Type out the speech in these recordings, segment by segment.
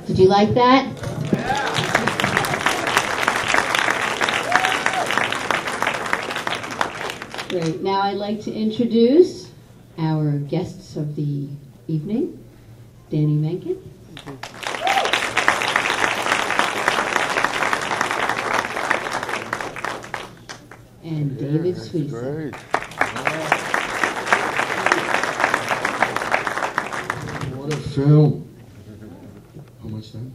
Did you like that? Great. Now I'd like to introduce our guests of the evening, Dani Menkin. And David Suissa. Great. What a film. How much time?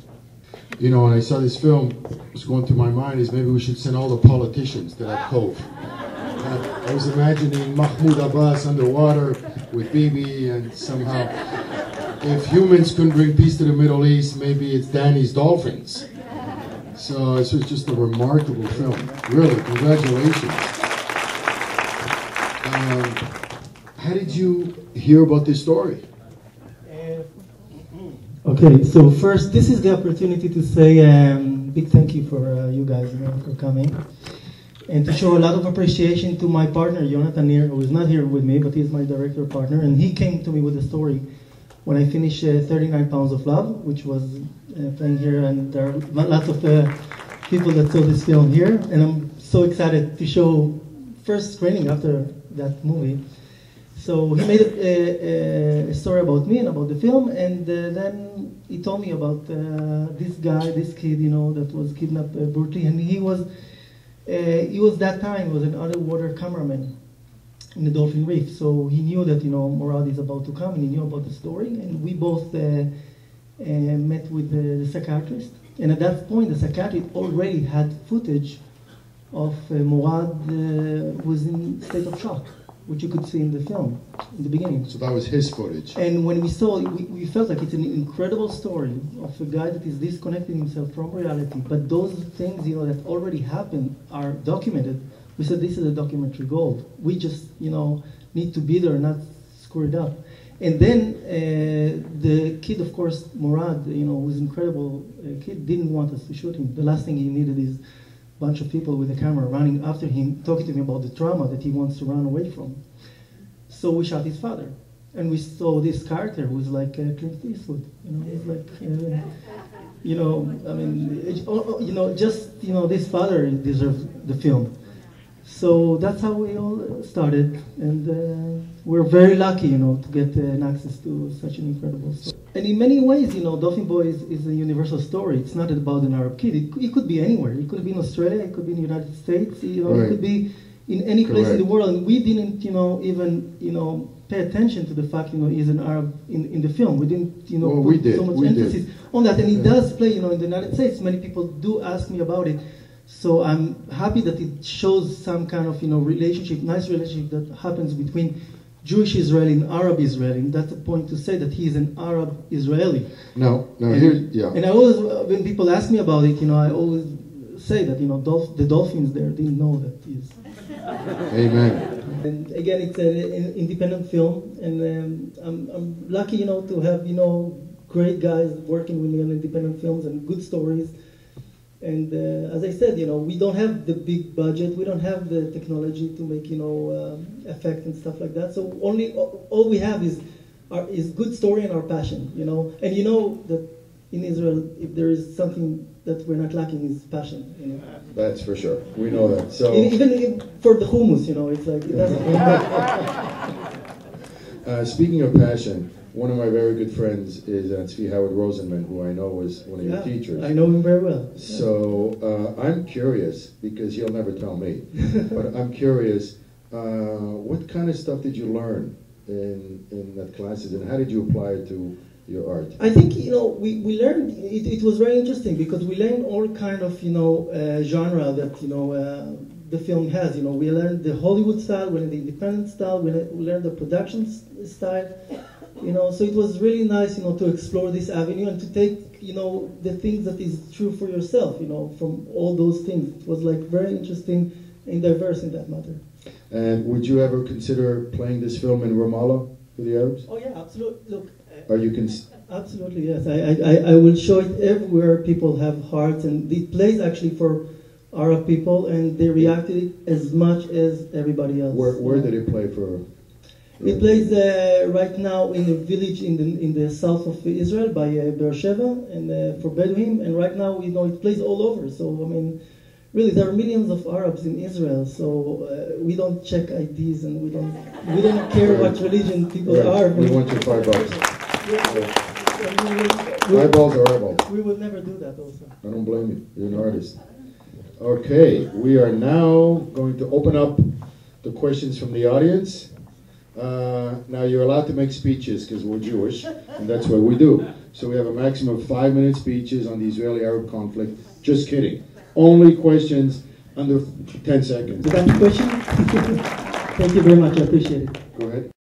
You know, when I saw this film, what's going through my mind is maybe we should send all the politicians to that cove. I was imagining Mahmoud Abbas underwater with Bibi, and somehow, if humans couldn't bring peace to the Middle East, maybe it's Dani's dolphins. So this was just a remarkable film. Really, congratulations. How did you hear about this story? Okay, so first, this is the opportunity to say big thank you for you guys for coming, and to show a lot of appreciation to my partner, Yonatan Nir, who is not here with me, but he's my director partner, and he came to me with a story when I finished 39 Pounds of Love, which was playing here, and there are lots of people that saw this film here, and I'm so excited to show first screening after that movie. So he made a story about me and about the film, and then he told me about this guy, this kid, you know, that was kidnapped brutally, and he was that time, he was an underwater cameraman in the Dolphin Reef. So he knew that, you know, Morad is about to come, and he knew about the story, and we both met with the psychiatrist. And at that point, the psychiatrist already had footage of Morad who was in state of shock, which you could see in the film, in the beginning. So that was his footage. And when we saw it, we felt like it's an incredible story of a guy that is disconnecting himself from reality. But those things, you know, that already happened are documented. We said this is a documentary gold. We just, you know, need to be there and not screw it up. And then the kid, of course, Morad, you know, was an incredible kid, didn't want us to shoot him. The last thing he needed is bunch of people with a camera running after him, talking to him about the trauma that he wants to run away from. So we shot his father, and we saw this character who was like Clint Eastwood. You know, he's like, you know, I mean, you know, just, you know, this father deserves the film. So that's how we all started, and we're very lucky, you know, to get an access to such an incredible story. And in many ways, you know, Dolphin Boy is a universal story. It's not about an Arab kid. It could be anywhere. It could be in Australia. It could be in the United States. You know, right. It could be in any place in the world. And we didn't, you know, even, you know, pay attention to the fact, you know, he's an Arab in the film. We didn't, you know, put so much emphasis on that. And it does play, you know, in the United States. Many people do ask me about it. So I'm happy that it shows some kind of, you know, relationship, nice relationship that happens between Jewish Israeli and Arab Israeli. And that's a point to say that he's an Arab Israeli. No, yeah. And I always, when people ask me about it, you know, I always say that, you know, the dolphins there didn't know that he's. Amen. And again, it's an independent film, and I'm lucky, you know, to have, you know, great guys working with me on independent films and good stories. And as I said, you know, we don't have the big budget, we don't have the technology to make, you know, effect and stuff like that. So all we have is good story and our passion, you know. And you know that in Israel, if there is something that we're not lacking, is passion, you know. That's for sure. We know that. So even for the hummus, you know, it's like it doesn't. Speaking of passion, one of my very good friends is Tzvi Howard Rosenman, who I know was one of your teachers. I know him very well. So I'm curious, because he'll never tell me, but I'm curious, what kind of stuff did you learn in that classes, and how did you apply it to your art? I think, you know, we learned, it was very interesting, because we learned all kind of, you know, genre that, you know, the film has. You know, we learned the Hollywood style, we learned the independent style, we learned the production style. You know, so it was really nice, you know, to explore this avenue and to take, you know, the things that is true for yourself, you know, from all those things. It was like very interesting and diverse in that matter. And would you ever consider playing this film in Ramallah for the Arabs? Oh yeah, absolutely. Look, are you absolutely, yes. I will show it everywhere people have hearts, and it plays actually for Arab people, and they reacted it as much as everybody else. Where did it play for? It plays right now in a village in the south of Israel by Beersheba, and for Bedouin. And right now, it plays all over. So I mean, really, there are millions of Arabs in Israel. So we don't check IDs, and we don't care what religion people are. We want your $5. Eyeballs are eyeballs. We would never do that. Also, I don't blame you. You're an artist. Okay, we are now going to open up the questions from the audience. Now you're allowed to make speeches because we're Jewish, and that's what we do. So we have a maximum of 5-minute speeches on the Israeli-Arab conflict. Just kidding. Only questions under 10 seconds. is that the question? Thank you very much. I appreciate it. Go ahead.